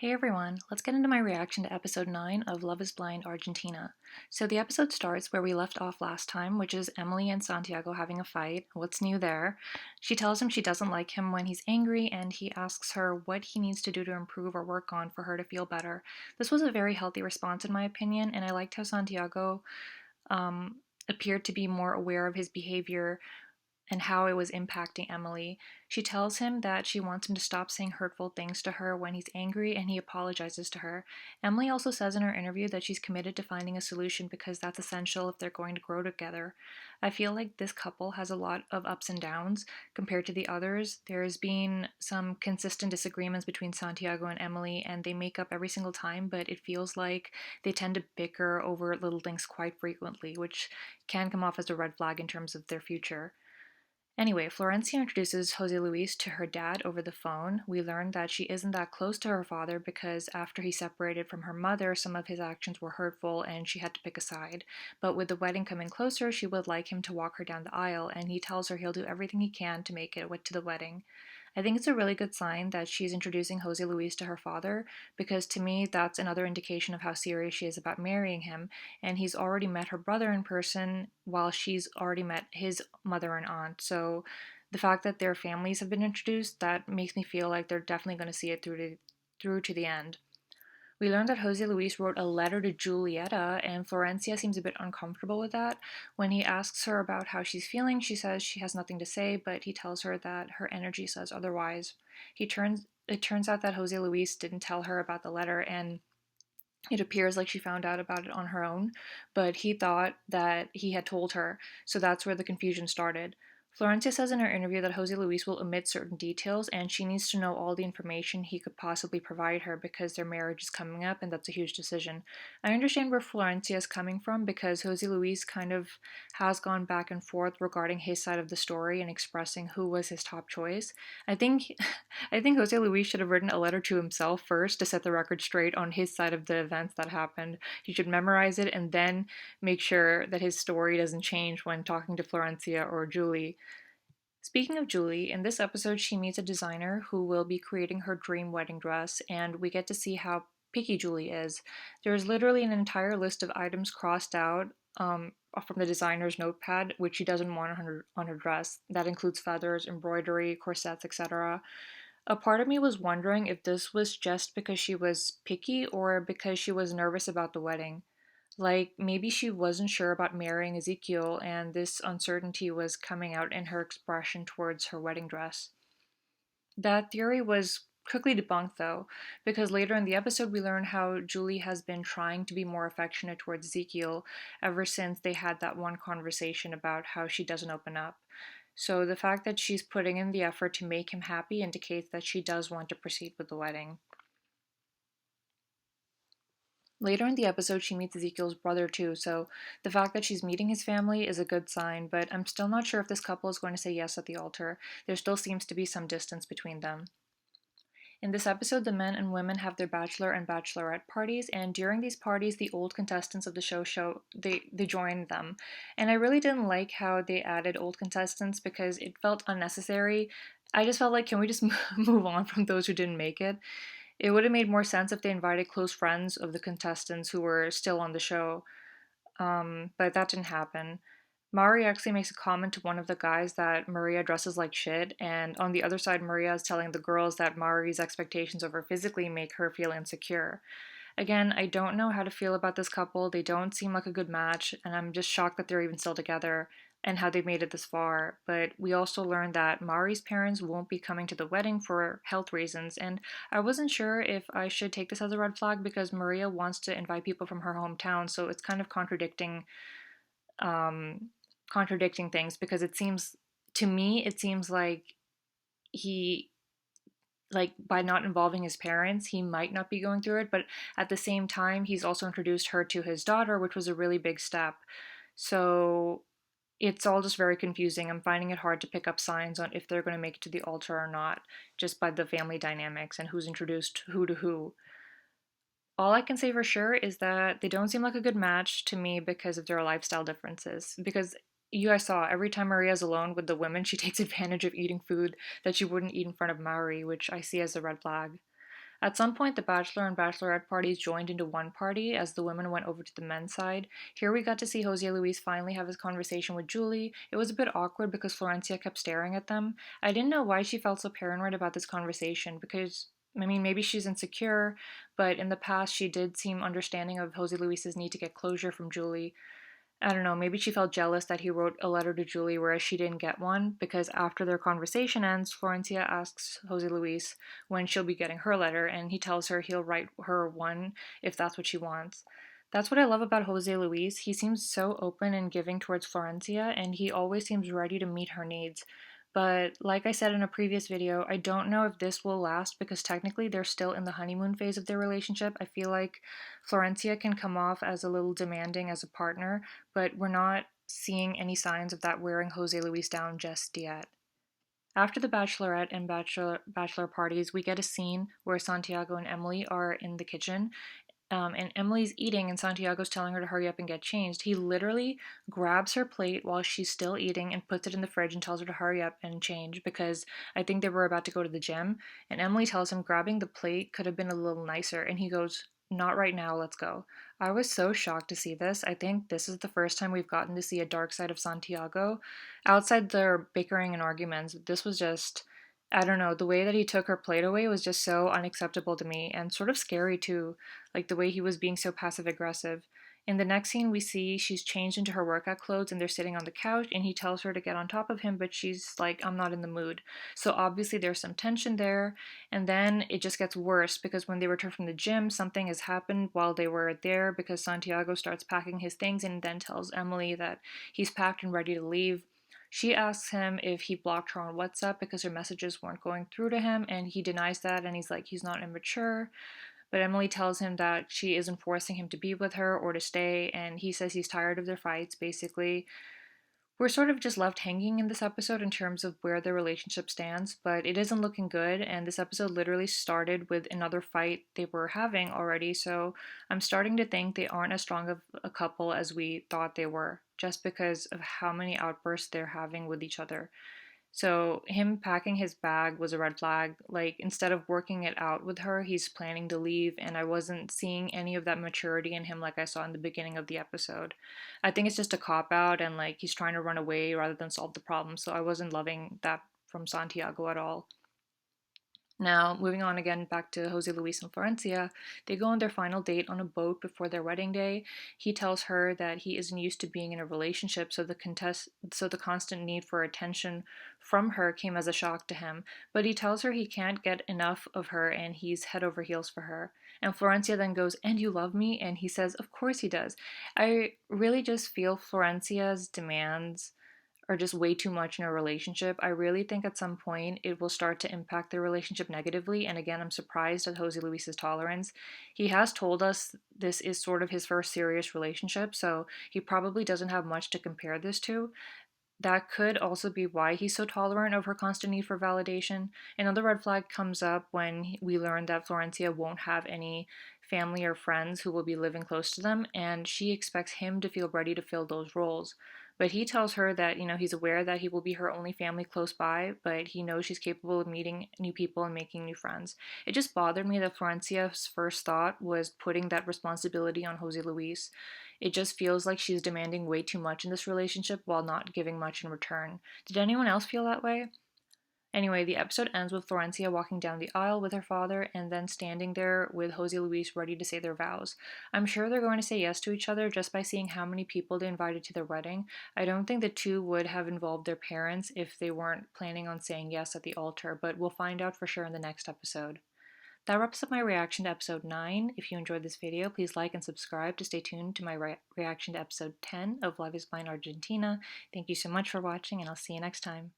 Hey everyone, let's get into my reaction to episode 9 of Love is Blind Argentina. So the episode starts where we left off last time, which is Emily and Santiago having a fight. What's new there? She tells him she doesn't like him when he's angry, and he asks her what he needs to do to improve or work on for her to feel better. This was a very healthy response, in my opinion, and I liked how Santiago um, appeared to be more aware of his behavior and how it was impacting Emily. She tells him that she wants him to stop saying hurtful things to her when he's angry, and he apologizes to her. Emily also says in her interview that she's committed to finding a solution because that's essential if they're going to grow together. I feel like this couple has a lot of ups and downs compared to the others. There's been some consistent disagreements between Santiago and Emily, and they make up every single time, but it feels like they tend to bicker over little things quite frequently, which can come off as a red flag in terms of their future. Anyway, Florencia introduces Jose Luis to her dad over the phone. We learn that she isn't that close to her father because after he separated from her mother, some of his actions were hurtful and she had to pick a side. But with the wedding coming closer, she would like him to walk her down the aisle, and he tells her he'll do everything he can to make it to the wedding. I think it's a really good sign that she's introducing Jose Luis to her father because to me that's another indication of how serious she is about marrying him, and he's already met her brother in person while she's already met his mother and aunt. So the fact that their families have been introduced, that makes me feel like they're definitely going to see it through to the end. We learned that Jose Luis wrote a letter to Julieta, and Florencia seems a bit uncomfortable with that. When he asks her about how she's feeling, she says she has nothing to say, but he tells her that her energy says otherwise. It turns out that Jose Luis didn't tell her about the letter, and it appears like she found out about it on her own, but he thought that he had told her, so that's where the confusion started. Florencia says in her interview that Jose Luis will omit certain details and she needs to know all the information he could possibly provide her because their marriage is coming up and that's a huge decision. I understand where Florencia is coming from because Jose Luis kind of has gone back and forth regarding his side of the story and expressing who was his top choice. I think I think Jose Luis should have written a letter to himself first to set the record straight on his side of the events that happened. He should memorize it and then make sure that his story doesn't change when talking to Florencia or Julie. Speaking of Julie, in this episode, she meets a designer who will be creating her dream wedding dress, and we get to see how picky Julie is. There's literally an entire list of items crossed out from the designer's notepad, which she doesn't want on her dress. That includes feathers, embroidery, corsets, etc. A part of me was wondering if this was just because she was picky or because she was nervous about the wedding. Like, maybe she wasn't sure about marrying Ezekiel, and this uncertainty was coming out in her expression towards her wedding dress. That theory was quickly debunked, though, because later in the episode we learn how Julie has been trying to be more affectionate towards Ezekiel ever since they had that one conversation about how she doesn't open up. So the fact that she's putting in the effort to make him happy indicates that she does want to proceed with the wedding. Later in the episode, she meets Ezekiel's brother too, so the fact that she's meeting his family is a good sign, but I'm still not sure if this couple is going to say yes at the altar. There still seems to be some distance between them. In this episode, the men and women have their bachelor and bachelorette parties, and during these parties, the old contestants of the show they join them. And I really didn't like how they added old contestants because it felt unnecessary. I just felt like, can we just move on from those who didn't make it? It would have made more sense if they invited close friends of the contestants who were still on the show, but that didn't happen. Mari actually makes a comment to one of the guys that Maria dresses like shit, and on the other side, Maria is telling the girls that Mari's expectations of her physically make her feel insecure. Again, I don't know how to feel about this couple. They don't seem like a good match, and I'm just shocked that they're even still together and how they made it this far. But we also learned that Mari's parents won't be coming to the wedding for health reasons, and I wasn't sure if I should take this as a red flag because Maria wants to invite people from her hometown, so it's kind of um, contradicting things because it seems to me it seems like he like by not involving his parents he might not be going through it, but at the same time he's also introduced her to his daughter, which was a really big step. So it's all just very confusing. I'm finding it hard to pick up signs on if they're going to make it to the altar or not, just by the family dynamics and who's introduced who to who. All I can say for sure is that they don't seem like a good match to me because of their lifestyle differences. Because you guys saw every time Maria's alone with the women, she takes advantage of eating food that she wouldn't eat in front of Maori, which I see as a red flag. At some point, the Bachelor and Bachelorette parties joined into one party as the women went over to the men's side. Here we got to see Jose Luis finally have his conversation with Julie. It was a bit awkward because Florencia kept staring at them. I didn't know why she felt so paranoid about this conversation because I mean, maybe she's insecure, but in the past she did seem understanding of Jose Luis's need to get closure from Julie. I don't know, maybe she felt jealous that he wrote a letter to Julie whereas she didn't get one, because after their conversation ends, Florencia asks Jose Luis when she'll be getting her letter, and he tells her he'll write her one if that's what she wants. That's what I love about Jose Luis. He seems so open and giving towards Florencia, and he always seems ready to meet her needs. But like I said in a previous video, I don't know if this will last because technically they're still in the honeymoon phase of their relationship. I feel like Florencia can come off as a little demanding as a partner, but we're not seeing any signs of that wearing Jose Luis down just yet. After the Bachelorette and Bachelor parties, we get a scene where Santiago and Emily are in the kitchen, and Emily's eating, and Santiago's telling her to hurry up and get changed. He literally grabs her plate while she's still eating and puts it in the fridge and tells her to hurry up and change because I think they were about to go to the gym. And Emily tells him grabbing the plate could have been a little nicer, and he goes, "Not right now, let's go." I was so shocked to see this. I think this is the first time we've gotten to see a dark side of Santiago. Outside their bickering and arguments, this was just. I don't know, the way that he took her plate away was just so unacceptable to me and sort of scary too, like the way he was being so passive aggressive. In the next scene, we see she's changed into her workout clothes and they're sitting on the couch, and he tells her to get on top of him, but she's like, "I'm not in the mood." So obviously, there's some tension there. And then it just gets worse because when they return from the gym, something has happened while they were there because Santiago starts packing his things and then tells Emily that he's packed and ready to leave. She asks him if he blocked her on WhatsApp because her messages weren't going through to him, and he denies that and he's like, he's not immature. But Emily tells him that she isn't forcing him to be with her or to stay, and he says he's tired of their fights, basically. We're sort of just left hanging in this episode in terms of where their relationship stands, but it isn't looking good, and this episode literally started with another fight they were having already, so I'm starting to think they aren't as strong of a couple as we thought they were, just because of how many outbursts they're having with each other. So him packing his bag was a red flag. Like instead of working it out with her, he's planning to leave, and I wasn't seeing any of that maturity in him like I saw in the beginning of the episode. I think it's just a cop out and like he's trying to run away rather than solve the problem. So I wasn't loving that from Santiago at all. Now, moving on again back to Jose Luis and Florencia, they go on their final date on a boat before their wedding day. He tells her that he isn't used to being in a relationship, so the constant need for attention from her came as a shock to him. But he tells her he can't get enough of her and he's head over heels for her. And Florencia then goes, "And you love me?" And he says, "Of course he does." I really just feel Florencia's demands are just way too much in a relationship. I really think at some point it will start to impact their relationship negatively. And again, I'm surprised at Jose Luis's tolerance. He has told us this is sort of his first serious relationship, so he probably doesn't have much to compare this to. That could also be why he's so tolerant of her constant need for validation. Another red flag comes up when we learn that Florencia won't have any family or friends who will be living close to them, and she expects him to feel ready to fill those roles. But he tells her that, he's aware that he will be her only family close by, but he knows she's capable of meeting new people and making new friends. It just bothered me that Florencia's first thought was putting that responsibility on Jose Luis. It just feels like she's demanding way too much in this relationship while not giving much in return. Did anyone else feel that way? Anyway, the episode ends with Florencia walking down the aisle with her father and then standing there with Jose Luis ready to say their vows. I'm sure they're going to say yes to each other just by seeing how many people they invited to their wedding. I don't think the two would have involved their parents if they weren't planning on saying yes at the altar, but we'll find out for sure in the next episode. That wraps up my reaction to episode 9. If you enjoyed this video, please like and subscribe to stay tuned to my reaction to episode 10 of Love is Blind Argentina. Thank you so much for watching, and I'll see you next time.